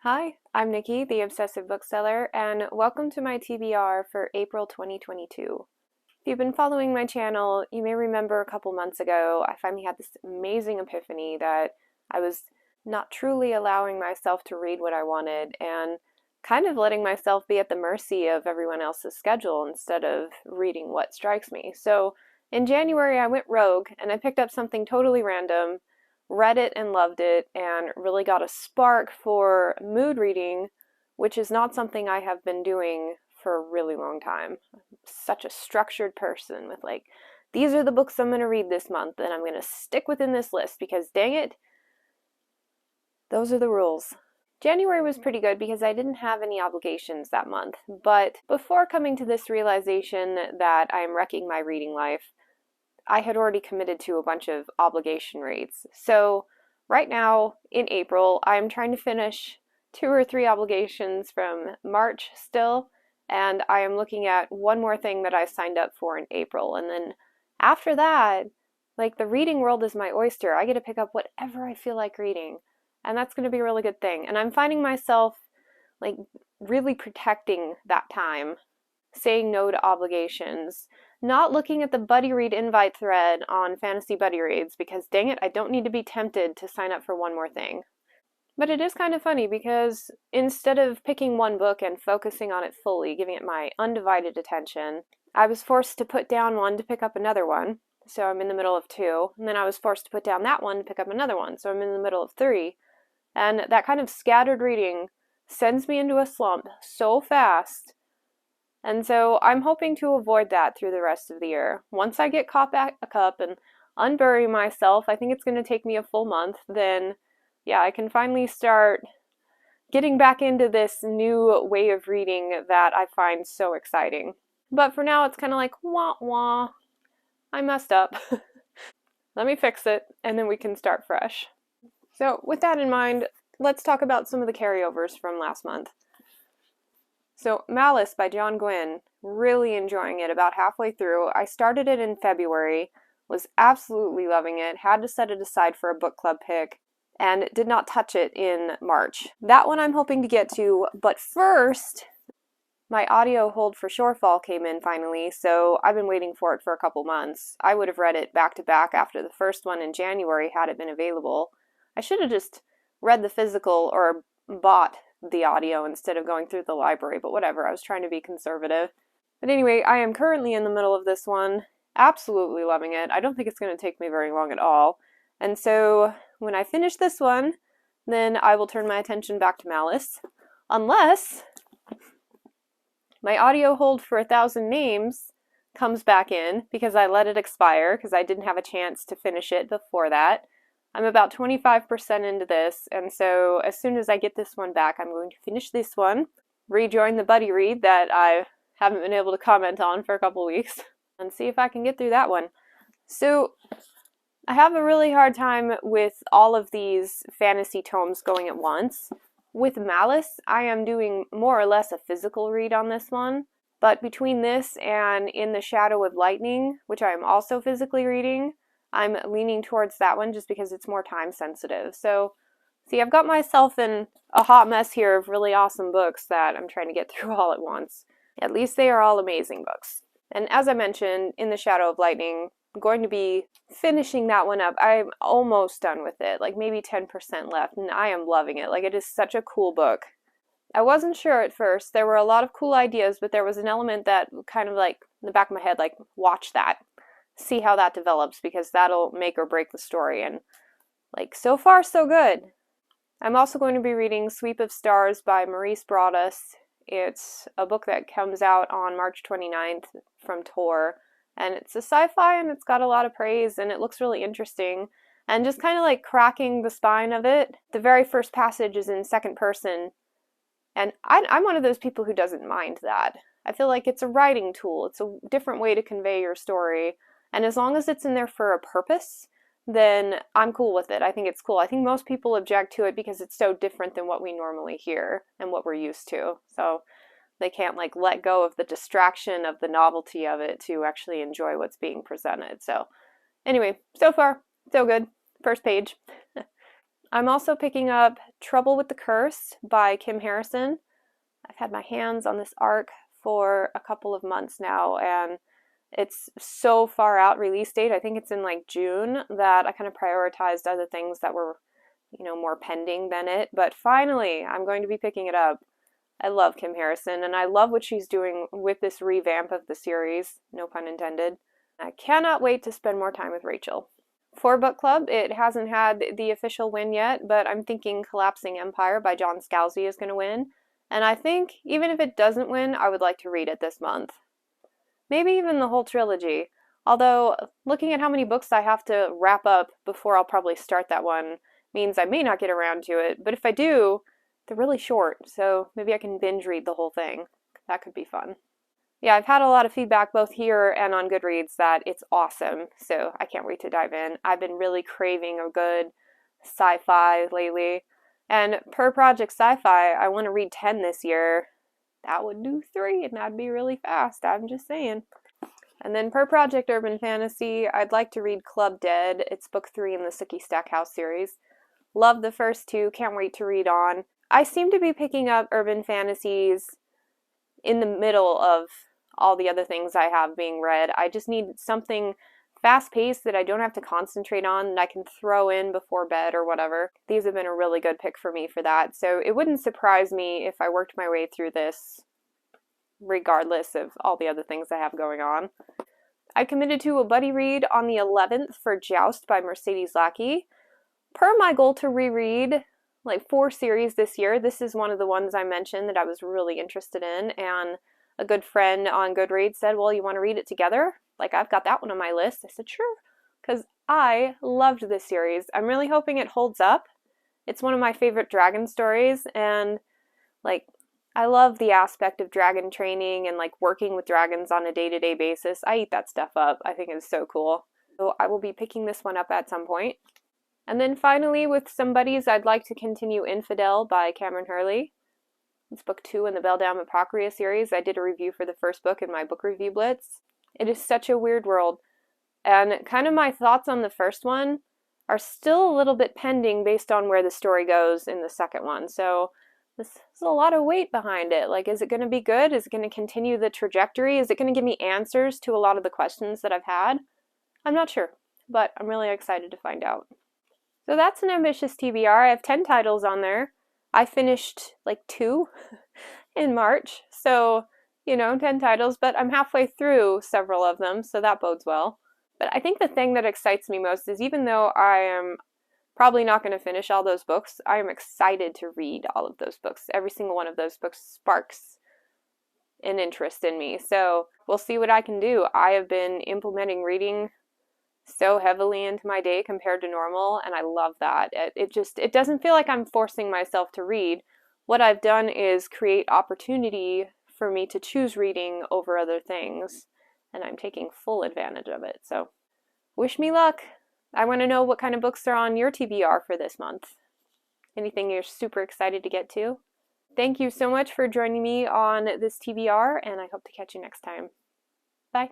Hi, I'm Nikki, the Obsessive Bookseller, and welcome to my TBR for April 2022. If you've been following my channel, you may remember a couple months ago I finally had this amazing epiphany that I was not truly allowing myself to read what I wanted and kind of letting myself be at the mercy of everyone else's schedule instead of reading what strikes me. So in January I went rogue and I picked up something totally random, read it and loved it, and really got a spark for mood reading, which is not something I have been doing for a really long time. I'm such a structured person with these are the books I'm going to read this month, and I'm going to stick within this list because dang it, those are the rules. January was pretty good because I didn't have any obligations that month, but before coming to this realization that I am wrecking my reading life, I had already committed to a bunch of obligation rates. So right now in April, I'm trying to finish 2 or 3 obligations from March still, and I am looking at one more thing that I signed up for in April. And then after that, the reading world is my oyster. I get to pick up whatever I feel like reading, and that's going to be a really good thing. And I'm finding myself really protecting that time, saying no to obligations, not looking at the buddy read invite thread on Fantasy Buddy Reads because dang it, I don't need to be tempted to sign up for one more thing. But it is kind of funny because instead of picking one book and focusing on it fully, giving it my undivided attention, I was forced to put down one to pick up another one. So I'm in the middle of 2, and then I was forced to put down that one to pick up another one. So I'm in the middle of 3. And that kind of scattered reading sends me into a slump so fast. And so I'm hoping to avoid that through the rest of the year. Once I get caught back up and unbury myself, I think it's going to take me a full month, then yeah, I can finally start getting back into this new way of reading that I find so exciting. But for now, it's kind of like, wah wah, I messed up. Let me fix it, and then we can start fresh. So with that in mind, let's talk about some of the carryovers from last month. So Malice by John Gwynne, really enjoying it about halfway through. I started it in February, was absolutely loving it, had to set it aside for a book club pick, and did not touch it in March. That one I'm hoping to get to, but first, my audio hold for Shorefall came in finally, so I've been waiting for it for a couple months. I would have read it back to back after the first one in January had it been available. I should have just read the physical or bought the audio instead of going through the library, but whatever, I was trying to be conservative. But anyway, I am currently in the middle of this one, absolutely loving it. I don't think it's going to take me very long at all. And so when I finish this one, then I will turn my attention back to Malice, unless my audio hold for 1,000 Names comes back in because I let it expire because I didn't have a chance to finish it before that. I'm about 25% into this, and so as soon as I get this one back, I'm going to finish this one, rejoin the buddy read that I haven't been able to comment on for a couple weeks, and see if I can get through that one. So I have a really hard time with all of these fantasy tomes going at once. With Malice, I am doing more or less a physical read on this one, but between this and In the Shadow of Lightning, which I am also physically reading, I'm leaning towards that one just because it's more time sensitive. So, see, I've got myself in a hot mess here of really awesome books that I'm trying to get through all at once. At least they are all amazing books. And as I mentioned, In the Shadow of Lightning, I'm going to be finishing that one up. I'm almost done with it, maybe 10% left, and I am loving it. It is such a cool book. I wasn't sure at first. There were a lot of cool ideas, but there was an element that kind of in the back of my head, watch that. See how that develops because that'll make or break the story, and so far so good. I'm also going to be reading Sweep of Stars by Maurice Broaddus. It's a book that comes out on March 29th from Tor, and it's a sci-fi and it's got a lot of praise and it looks really interesting, and just kind of cracking the spine of it. The very first passage is in second person, and I'm one of those people who doesn't mind that. I feel like it's a writing tool. It's a different way to convey your story. And as long as it's in there for a purpose, then I'm cool with it. I think it's cool. I think most people object to it because it's so different than what we normally hear and what we're used to. So they can't let go of the distraction of the novelty of it to actually enjoy what's being presented. So anyway, so far, so good. First page. I'm also picking up Trouble with the Curse by Kim Harrison. I've had my hands on this arc for a couple of months now, and it's so far out release date. I think it's in like June that I kind of prioritized other things that were, more pending than it. But finally, I'm going to be picking it up. I love Kim Harrison, and I love what she's doing with this revamp of the series, no pun intended. I cannot wait to spend more time with Rachel. For book club, it hasn't had the official win yet, but I'm thinking Collapsing Empire by John Scalzi is going to win. And I think, even if it doesn't win, I would like to read it this month. Maybe even the whole trilogy. Although, looking at how many books I have to wrap up before I'll probably start that one means I may not get around to it. But if I do, they're really short, so maybe I can binge read the whole thing. That could be fun. Yeah, I've had a lot of feedback both here and on Goodreads that it's awesome, so I can't wait to dive in. I've been really craving a good sci-fi lately. And per Project Sci-Fi, I want to read 10 this year. That would do 3, and that'd be really fast. I'm just saying. And then per Project Urban Fantasy, I'd like to read Club Dead. It's book 3 in the Sookie Stackhouse series. Love the first 2, can't wait to read on. I seem to be picking up urban fantasies in the middle of all the other things I have being read. I just need something fast-paced that I don't have to concentrate on and I can throw in before bed or whatever. These have been a really good pick for me for that, so it wouldn't surprise me if I worked my way through this regardless of all the other things I have going on. I committed to a buddy read on the 11th for Joust by Mercedes Lackey. Per my goal to reread like 4 series this year, this is one of the ones I mentioned that I was really interested in, and a good friend on Goodreads said, well, you want to read it together? Like, I've got that one on my list. I said, sure, because I loved this series. I'm really hoping it holds up. It's one of my favorite dragon stories, and like, I love the aspect of dragon training and like working with dragons on a day-to-day basis. I eat that stuff up. I think it's so cool. So I will be picking this one up at some point. And then finally, with some buddies, I'd like to continue Infidel by Cameron Hurley. It's book 2 in the Beldam Apocrypha series. I did a review for the first book in my book review blitz. It is such a weird world. And kind of my thoughts on the first one are still a little bit pending based on where the story goes in the second one. So this is a lot of weight behind it. Like, is it going to be good? Is it going to continue the trajectory? Is it going to give me answers to a lot of the questions that I've had? I'm not sure, but I'm really excited to find out. So that's an ambitious TBR. I have 10 titles on there. I finished like 2 in March, so 10 titles, but I'm halfway through several of them, so that bodes well. But I think the thing that excites me most is, even though I am probably not going to finish all those books, I am excited to read all of those books. Every single one of those books sparks an interest in me, so we'll see what I can do. I have been implementing reading so heavily into my day compared to normal, and I love that. It doesn't feel like I'm forcing myself to read. What I've done is create opportunity for me to choose reading over other things, and I'm taking full advantage of it. So wish me luck. I want to know what kind of books are on your TBR for this month. Anything you're super excited to get to? Thank you so much for joining me on this TBR, and I hope to catch you next time. Bye.